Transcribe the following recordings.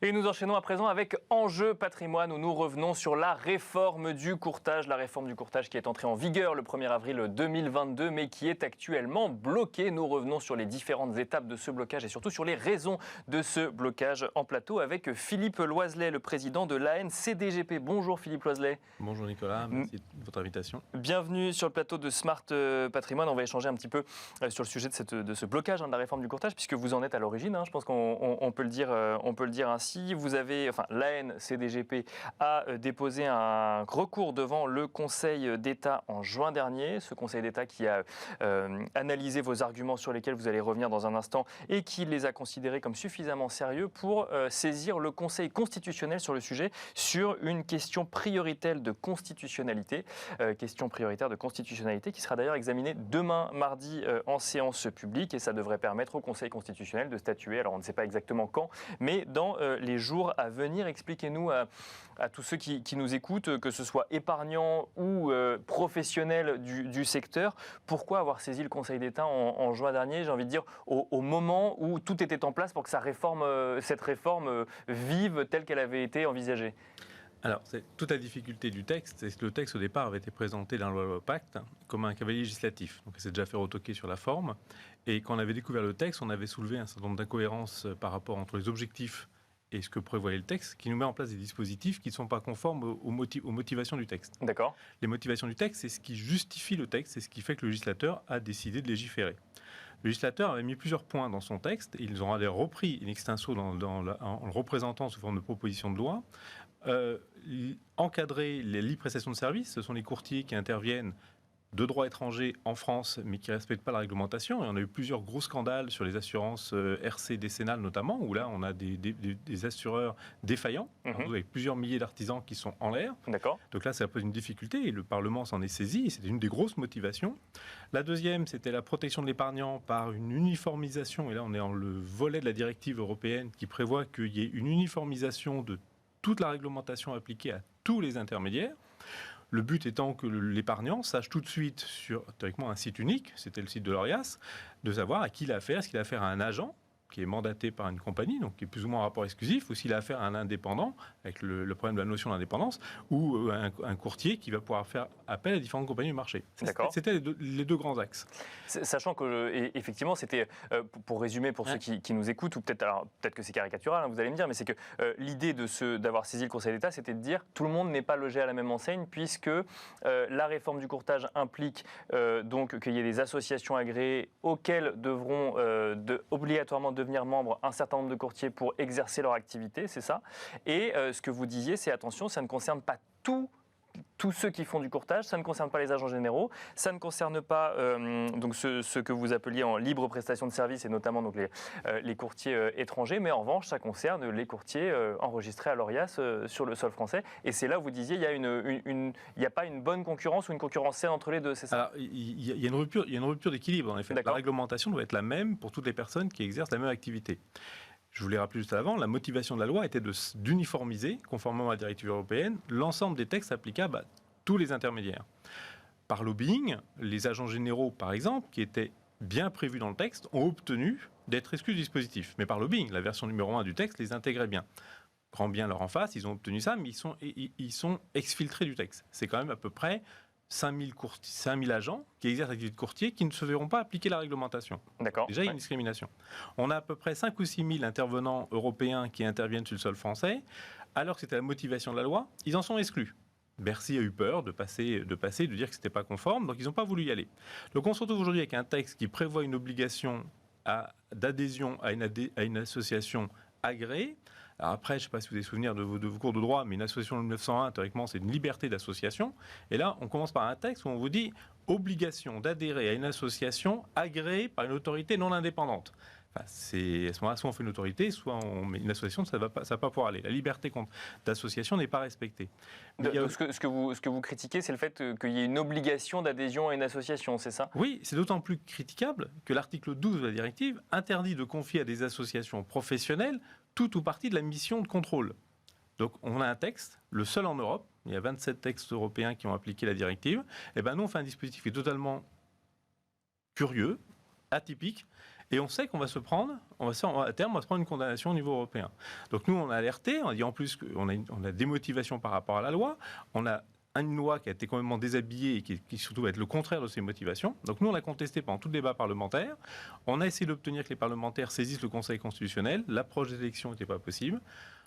Et nous enchaînons à présent avec Enjeu Patrimoine où nous revenons sur la réforme du courtage. La réforme du courtage qui est entrée en vigueur le 1er avril 2022 mais qui est actuellement bloquée. Nous revenons sur les différentes étapes de ce blocage et surtout sur les raisons de ce blocage en plateau avec Philippe Loiselet, le président de l'ANCDGP. Bonjour Philippe Loiselet. Bonjour Nicolas, merci de votre invitation. Bienvenue sur le plateau de Smart Patrimoine. On va échanger un petit peu sur le sujet de ce blocage de la réforme du courtage puisque vous en êtes à l'origine. Je pense qu'on peut le dire ainsi. L'ANCDGP a déposé un recours devant le Conseil d'État en juin dernier. Ce Conseil d'État qui a analysé vos arguments sur lesquels vous allez revenir dans un instant et qui les a considérés comme suffisamment sérieux pour saisir le Conseil constitutionnel sur le sujet, sur une question prioritaire de constitutionnalité. Question prioritaire de constitutionnalité qui sera d'ailleurs examinée demain mardi en séance publique et ça devrait permettre au Conseil constitutionnel de statuer. Alors on ne sait pas exactement quand, mais dans les jours à venir. Expliquez-nous à tous ceux qui nous écoutent, que ce soit épargnants ou professionnels du secteur, pourquoi avoir saisi le Conseil d'État en juin dernier, j'ai envie de dire, au moment où tout était en place pour que cette réforme vive telle qu'elle avait été envisagée? Alors, toute la difficulté du texte, c'est que le texte au départ avait été présenté dans la loi Pacte comme un cavalier législatif. Donc, il s'est déjà fait retoquer sur la forme. Et quand on avait découvert le texte, on avait soulevé un certain nombre d'incohérences par rapport entre les objectifs et ce que prévoyait le texte, qui nous met en place des dispositifs qui ne sont pas conformes aux motivations du texte. D'accord. Les motivations du texte, c'est ce qui justifie le texte, c'est ce qui fait que le législateur a décidé de légiférer. Le législateur avait mis plusieurs points dans son texte, et ils ont repris in extenso en le représentant sous forme de proposition de loi. Encadrer les libres prestations de services, ce sont les courtiers qui interviennent de droit étranger en France, mais qui ne respectent pas la réglementation. Et on a eu plusieurs gros scandales sur les assurances RC décennales notamment, où là, on a des assureurs défaillants, avec plusieurs milliers d'artisans qui sont en l'air. D'accord. Donc là, ça pose une difficulté, et le Parlement s'en est saisi, et c'était une des grosses motivations. La deuxième, c'était la protection de l'épargnant par une uniformisation, et là, on est dans le volet de la directive européenne qui prévoit qu'il y ait une uniformisation de toute la réglementation appliquée à tous les intermédiaires. Le but étant que l'épargnant sache tout de suite sur, théoriquement, un site unique, c'était le site de l'Orias, de savoir à qui il a affaire. Est-ce qu'il a affaire à un agent qui est mandaté par une compagnie, donc qui est plus ou moins en rapport exclusif, ou s'il a affaire à un indépendant, avec le problème de la notion d'indépendance, ou un courtier qui va pouvoir faire appel à différentes compagnies du marché. C'était les deux grands axes. Sachant que, effectivement, c'était, pour résumer pour ceux qui nous écoutent, ou peut-être que c'est caricatural, vous allez me dire, mais c'est que l'idée d'avoir saisi le Conseil d'État, c'était de dire tout le monde n'est pas logé à la même enseigne, puisque la réforme du courtage implique donc qu'il y ait des associations agréées auxquelles devront obligatoirement devenir membres un certain nombre de courtiers pour exercer leur activité, c'est ça. Et ce que vous disiez, c'est attention, ça ne concerne pas tous ceux qui font du courtage, ça ne concerne pas les agents généraux, ça ne concerne pas donc ce que vous appeliez en libre prestation de services et notamment donc les courtiers étrangers, mais en revanche, ça concerne les courtiers enregistrés à l'Orias sur le sol français. Et c'est là où vous disiez il n'y a pas une bonne concurrence ou une concurrence saine entre les deux, c'est ça? Alors, il y a une rupture d'équilibre, en effet. La réglementation doit être la même pour toutes les personnes qui exercent la même activité. Je vous l'ai rappelé juste avant, la motivation de la loi était d'uniformiser, conformément à la directive européenne, l'ensemble des textes applicables à tous les intermédiaires. Par lobbying, les agents généraux, par exemple, qui étaient bien prévus dans le texte, ont obtenu d'être exclus du dispositif. Mais par lobbying, la version numéro 1 du texte les intégrait bien. Grand bien leur en face, ils ont obtenu ça, mais ils sont exfiltrés du texte. C'est quand même à peu près 5000 agents qui exercent l'activité de courtier qui ne se verront pas appliquer la réglementation. D'accord. Déjà, il y a une discrimination. On a à peu près 5 ou 6 000 intervenants européens qui interviennent sur le sol français, alors que c'était la motivation de la loi, ils en sont exclus. Bercy a eu peur de dire que ce n'était pas conforme, donc ils n'ont pas voulu y aller. Donc on se retrouve aujourd'hui avec un texte qui prévoit une obligation d'adhésion à une association agréée. Alors après, je ne sais pas si vous avez souvenir de vos cours de droit, mais une association de 1901, théoriquement, c'est une liberté d'association. Et là, on commence par un texte où on vous dit obligation d'adhérer à une association agréée par une autorité non indépendante. Enfin, à ce moment-là, soit on fait une autorité, soit on met une association, ça va pas pouvoir aller. La liberté d'association n'est pas respectée. Ce que vous critiquez, c'est le fait qu'il y ait une obligation d'adhésion à une association, c'est ça? Oui, c'est d'autant plus critiquable que l'article 12 de la directive interdit de confier à des associations professionnelles tout ou partie de la mission de contrôle. Donc on a un texte, le seul en Europe, il y a 27 textes européens qui ont appliqué la directive, et bien nous on fait un dispositif qui est totalement curieux, atypique, Et on sait qu'on va se prendre, à terme, on va se prendre une condamnation au niveau européen. Donc nous, on a alerté, on a dit en plus qu'on a des motivations par rapport à la loi, on a une loi qui a été complètement déshabillée et qui surtout va être le contraire de ses motivations. Donc nous, on l'a contesté pendant tout le débat parlementaire. On a essayé d'obtenir que les parlementaires saisissent le Conseil constitutionnel. L'approche des élections n'était pas possible.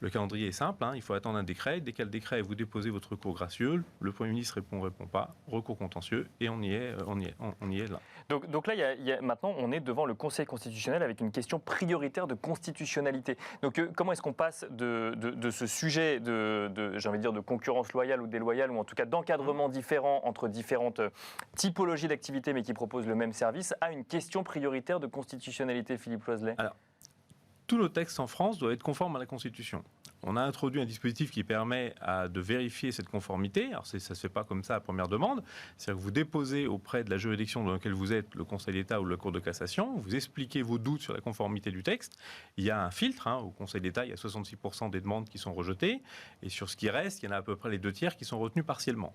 Le calendrier est simple, il faut attendre un décret. Dès qu'il y a le décret, vous déposez votre recours gracieux. Le Premier ministre répond pas, recours contentieux, et on y est là. Donc là, maintenant, on est devant le Conseil constitutionnel avec une question prioritaire de constitutionnalité. Donc comment est-ce qu'on passe de ce sujet j'ai envie de dire, de concurrence loyale ou déloyale, ou en tout cas d'encadrement différent entre différentes typologies d'activités, mais qui proposent le même service, à une question prioritaire de constitutionnalité, Philippe Loiselet? Alors, tous nos textes en France doivent être conformes à la Constitution. On a introduit un dispositif qui permet de vérifier cette conformité. Alors, ça ne se fait pas comme ça à première demande. C'est-à-dire que vous déposez auprès de la juridiction dans laquelle vous êtes, le Conseil d'État ou la Cour de cassation, vous expliquez vos doutes sur la conformité du texte. Il y a un filtre. Au Conseil d'État, il y a 66% des demandes qui sont rejetées. Et sur ce qui reste, il y en a à peu près les 2/3 qui sont retenus partiellement.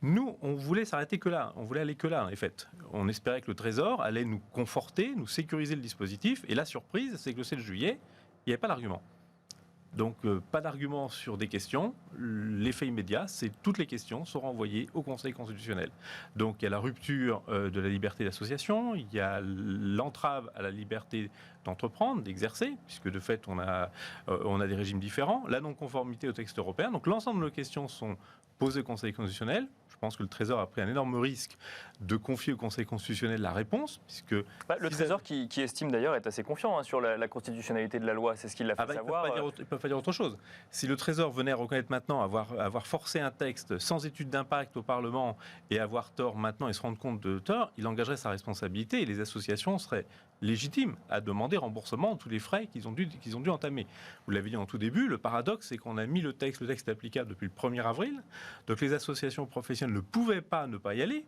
Nous, on voulait s'arrêter que là. On voulait aller que là, en fait. On espérait que le Trésor allait nous conforter, nous sécuriser le dispositif. Et la surprise, c'est que le 7 juillet, il n'y avait pas d'argument. Donc, pas d'argument sur des questions. L'effet immédiat, c'est que toutes les questions sont renvoyées au Conseil constitutionnel. Donc, il y a la rupture de la liberté d'association, il y a l'entrave à la liberté d'entreprendre, d'exercer, puisque de fait, on a des régimes différents, la non-conformité au texte européen. Donc, l'ensemble de nos questions sont posées au Conseil constitutionnel. Je pense que le Trésor a pris un énorme risque de confier au Conseil constitutionnel la réponse, puisque... le Trésor qui estime d'ailleurs est assez confiant sur la constitutionnalité de la loi, c'est ce qu'il l'a fait savoir. Ils ne peuvent pas dire autre chose. Si le Trésor venait à reconnaître maintenant avoir forcé un texte sans étude d'impact au Parlement et avoir tort maintenant et se rendre compte de tort, il engagerait sa responsabilité et les associations seraient légitimes à demander remboursement de tous les frais qu'ils ont dû entamer. Vous l'avez dit en tout début, le paradoxe c'est qu'on a mis le texte est applicable depuis le 1er avril, donc les associations professionnelles ne pouvaient pas ne pas y aller.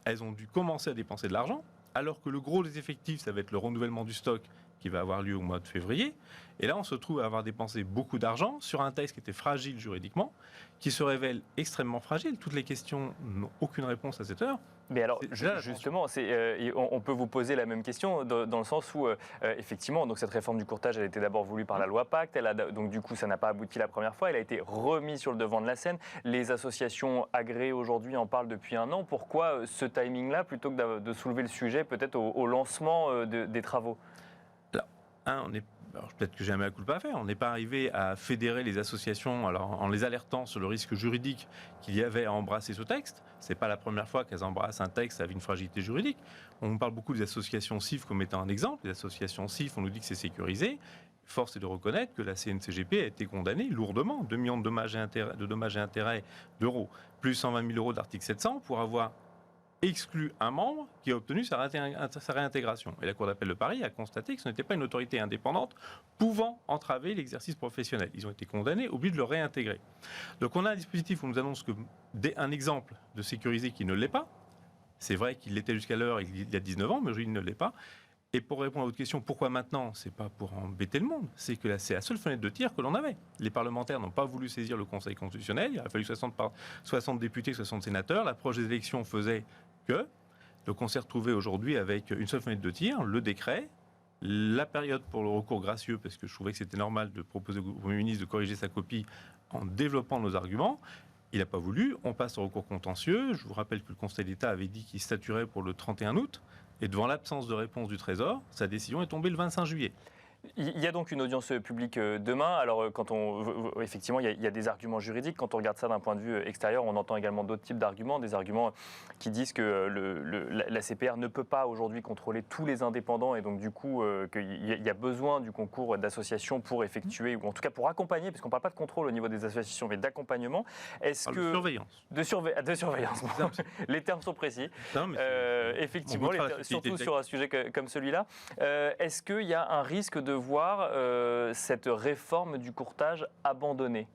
Elles ont dû commencer à dépenser de l'argent, alors que le gros des effectifs, ça va être le renouvellement du stock qui va avoir lieu au mois de février. Et là, on se trouve à avoir dépensé beaucoup d'argent sur un texte qui était fragile juridiquement, qui se révèle extrêmement fragile. Toutes les questions n'ont aucune réponse à cette heure. Mais alors, justement, on peut vous poser la même question dans le sens où, effectivement, donc cette réforme du courtage, elle était d'abord voulue par la loi Pacte. Donc, du coup, ça n'a pas abouti la première fois. Elle a été remise sur le devant de la scène. Les associations agréées aujourd'hui en parlent depuis un an. Pourquoi ce timing-là, plutôt que de soulever le sujet peut-être au lancement des travaux? Alors, peut-être que j'ai un mea culpa à faire. On n'est pas arrivé à fédérer les associations en les alertant sur le risque juridique qu'il y avait à embrasser ce texte. Ce n'est pas la première fois qu'elles embrassent un texte avec une fragilité juridique. On parle beaucoup des associations CIF comme étant un exemple. Les associations CIF, on nous dit que c'est sécurisé. Force est de reconnaître que la CNCGP a été condamnée lourdement, 2 millions de dommages et intérêts d'euros, plus 120 000 euros d'article 700 pour avoir exclut un membre qui a obtenu sa réintégration. Et la Cour d'appel de Paris a constaté que ce n'était pas une autorité indépendante pouvant entraver l'exercice professionnel. Ils ont été condamnés, obligés de le réintégrer. Donc on a un dispositif où on nous annonce un exemple de sécurisé qui ne l'est pas. C'est vrai qu'il l'était jusqu'à l'heure il y a 19 ans, mais aujourd'hui il ne l'est pas. Et pour répondre à votre question, pourquoi maintenant? C'est pas pour embêter le monde, c'est que c'est la seule fenêtre de tir que l'on avait. Les parlementaires n'ont pas voulu saisir le Conseil constitutionnel, il a fallu 60 députés, 60 sénateurs, l'approche des élections faisait que. Donc on s'est retrouvé aujourd'hui avec une seule fenêtre de tir, le décret, la période pour le recours gracieux, parce que je trouvais que c'était normal de proposer au Premier ministre de corriger sa copie en développant nos arguments. Il n'a pas voulu, on passe au recours contentieux. Je vous rappelle que le Conseil d'État avait dit qu'il statuerait pour le 31 août. Et devant l'absence de réponse du Trésor, sa décision est tombée le 25 juillet. Il y a donc une audience publique demain. Alors, effectivement, il y a des arguments juridiques. Quand on regarde ça d'un point de vue extérieur, on entend également d'autres types d'arguments. Des arguments qui disent que la CPR ne peut pas aujourd'hui contrôler tous les indépendants et donc du coup, qu'il y a besoin du concours d'associations pour effectuer, ou en tout cas pour accompagner, parce qu'on ne parle pas de contrôle au niveau des associations, mais d'accompagnement. De surveillance. De surveillance. Les termes sont précis. Non, effectivement, surtout sur un sujet comme celui-là. Est-ce qu'il y a un risque de voir cette réforme du courtage abandonnée?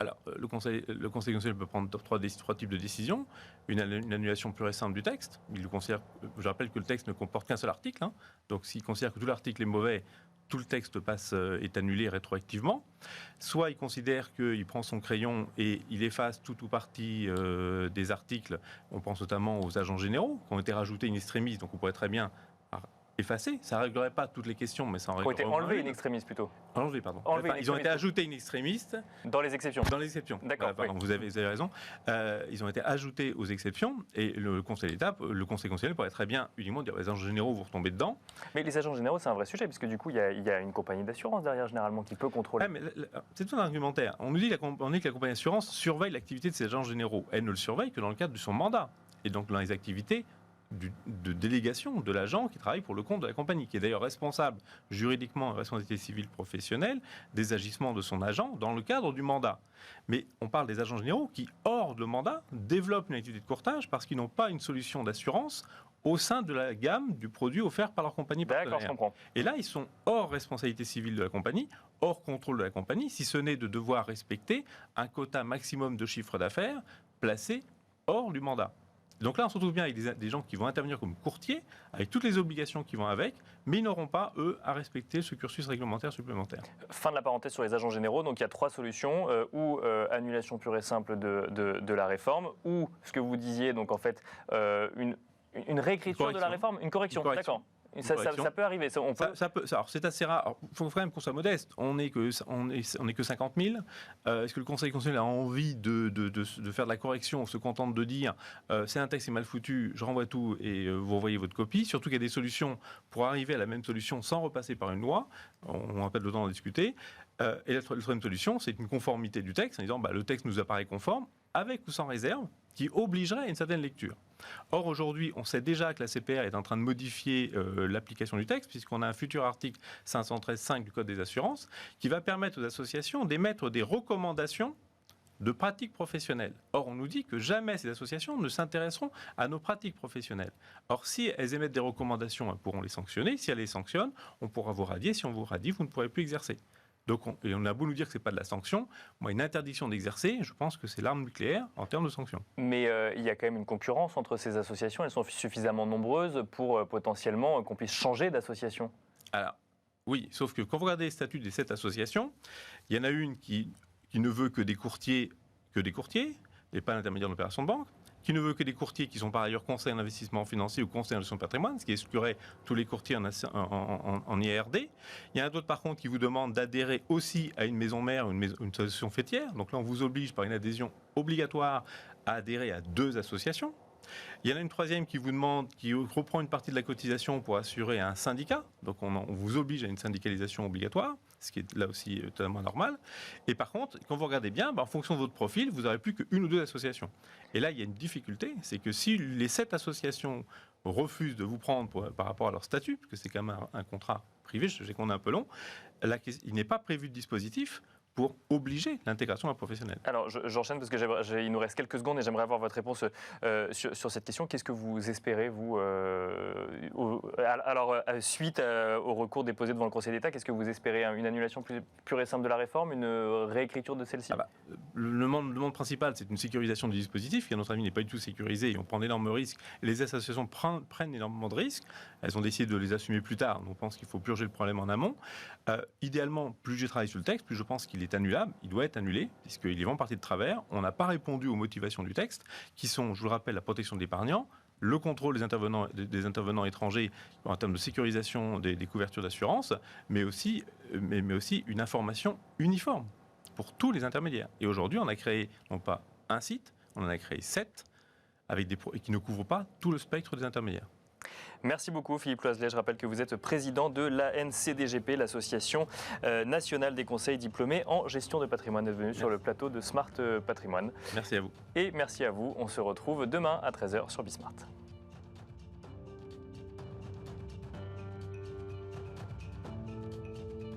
Alors, le Conseil constitutionnel peut prendre trois types de décisions. Une annulation pure et simple du texte. Je rappelle que le texte ne comporte qu'un seul article. Donc, s'il considère que tout l'article est mauvais, tout le texte est annulé rétroactivement. Soit il considère qu'il prend son crayon et il efface tout ou partie des articles. On pense notamment aux agents généraux qui ont été rajoutés in extremis. Donc, on pourrait très bien effacés. Ça ne réglerait pas toutes les questions, mais ça en Qui ont réglerait été enlevés in extremis plutôt. Enlevés, pardon. Enlevés in Ils ont été extremis. ajoutés in extremis Dans les exceptions. dans les exceptions. D'accord, Pardon, oui. vous avez raison. Ils ont été ajoutés aux exceptions et le Conseil d'État, le Conseil constitutionnel pourrait très bien uniquement dire les agents généraux, vous retombez dedans. Mais les agents généraux, c'est un vrai sujet, puisque du coup, il y a une compagnie d'assurance derrière, généralement, qui peut contrôler. Ouais, mais c'est tout un argumentaire. On nous dit que la compagnie d'assurance surveille l'activité de ses agents généraux. Elle ne le surveille que dans le cadre de son mandat. Et donc dans les activités de délégation de l'agent qui travaille pour le compte de la compagnie, qui est d'ailleurs responsable juridiquement, responsabilité civile professionnelle, des agissements de son agent dans le cadre du mandat. Mais on parle des agents généraux qui, hors de mandat, développent une activité de courtage parce qu'ils n'ont pas une solution d'assurance au sein de la gamme du produit offert par leur compagnie partenaire. D'accord, je comprends. Et là, ils sont hors responsabilité civile de la compagnie, hors contrôle de la compagnie, si ce n'est de devoir respecter un quota maximum de chiffre d'affaires placé hors du mandat. Donc là, on se retrouve bien avec des gens qui vont intervenir comme courtiers, avec toutes les obligations qui vont avec, mais ils n'auront pas, eux, à respecter ce cursus réglementaire supplémentaire. Fin de la parenthèse sur les agents généraux. Donc il y a 3 solutions, ou annulation pure et simple de la réforme, ou ce que vous disiez, donc en fait, une réécriture de la réforme, une correction. D'accord. Ça peut arriver. Alors c'est assez rare. Il faut quand même qu'on soit modeste. On n'est que 50 000. Est-ce que le Conseil constitutionnel a envie de faire de la correction? On se contente de dire c'est un texte, c'est mal foutu, je renvoie tout et vous envoyez votre copie. Surtout qu'il y a des solutions pour arriver à la même solution sans repasser par une loi. On n'a pas le temps d'en discuter. Et la troisième solution, c'est une conformité du texte en disant le texte nous apparaît conforme, avec ou sans réserve, qui obligerait à une certaine lecture. Or, aujourd'hui, on sait déjà que la CPR est en train de modifier l'application du texte, puisqu'on a un futur article 513.5 du Code des assurances, qui va permettre aux associations d'émettre des recommandations de pratiques professionnelles. Or, on nous dit que jamais ces associations ne s'intéresseront à nos pratiques professionnelles. Or, si elles émettent des recommandations, elles pourront les sanctionner. Si elles les sanctionnent, on pourra vous radier. Si on vous radie, vous ne pourrez plus exercer. Donc, on a beau nous dire que ce n'est pas de la sanction, moi, une interdiction d'exercer, je pense que c'est l'arme nucléaire en termes de sanction. Mais il y a quand même une concurrence entre ces associations. Elles sont suffisamment nombreuses pour potentiellement qu'on puisse changer d'association. Alors, oui, sauf que quand vous regardez les statuts des 7 associations, il y en a une qui ne veut que des courtiers, et pas l'intermédiaire d'opérations de banque, qui ne veut que des courtiers qui sont par ailleurs conseils en investissement financier ou conseils en gestion de patrimoine, ce qui exclurait tous les courtiers en IRD. Il y en a d'autres par contre qui vous demandent d'adhérer aussi à une maison mère ou une association fêtière. Donc là, on vous oblige par une adhésion obligatoire à adhérer à 2 associations. Il y en a une troisième qui vous demande, qui reprend une partie de la cotisation pour assurer un syndicat. Donc on vous oblige à une syndicalisation obligatoire, ce qui est là aussi totalement normal. Et par contre, quand vous regardez bien, en fonction de votre profil, vous n'aurez plus qu'une ou 2 associations. Et là, il y a une difficulté, c'est que si les 7 associations refusent de vous prendre par rapport à leur statut, parce que c'est quand même un contrat privé, je sais qu'on est un peu long, il n'est pas prévu de dispositif pour obliger l'intégration d'un professionnel. Alors, j'enchaîne parce qu'il nous reste quelques secondes et j'aimerais avoir votre réponse sur cette question. Qu'est-ce que vous espérez, vous, suite au recours déposé devant le Conseil d'État, qu'est-ce que vous espérez? Une annulation pure et simple de la réforme, une réécriture de celle-ci? Le demande principal, c'est une sécurisation du dispositif, qui à notre avis n'est pas du tout sécurisé et on prend d'énormes risques. Les associations prennent énormément de risques. Elles ont décidé de les assumer plus tard. Donc on pense qu'il faut purger le problème en amont. Idéalement, plus j'ai travaillé sur le texte, plus je pense qu'il est annulable. Il doit être annulé, puisqu'il est vraiment parti de travers. On n'a pas répondu aux motivations du texte, qui sont, je vous le rappelle, la protection de l'épargnant, le contrôle des intervenants étrangers en termes de sécurisation des couvertures d'assurance, mais aussi une information uniforme pour tous les intermédiaires. Et aujourd'hui, on a créé, non pas un site, on en a créé 7, qui ne couvrent pas tout le spectre des intermédiaires. Merci beaucoup Philippe Loiselet. Je rappelle que vous êtes président de l'ANCDGP, l'Association nationale des conseils diplômés en gestion de patrimoine. Vous êtes venu sur le plateau de Smart Patrimoine. Merci à vous. Et merci à vous. On se retrouve demain à 13h sur Bismart.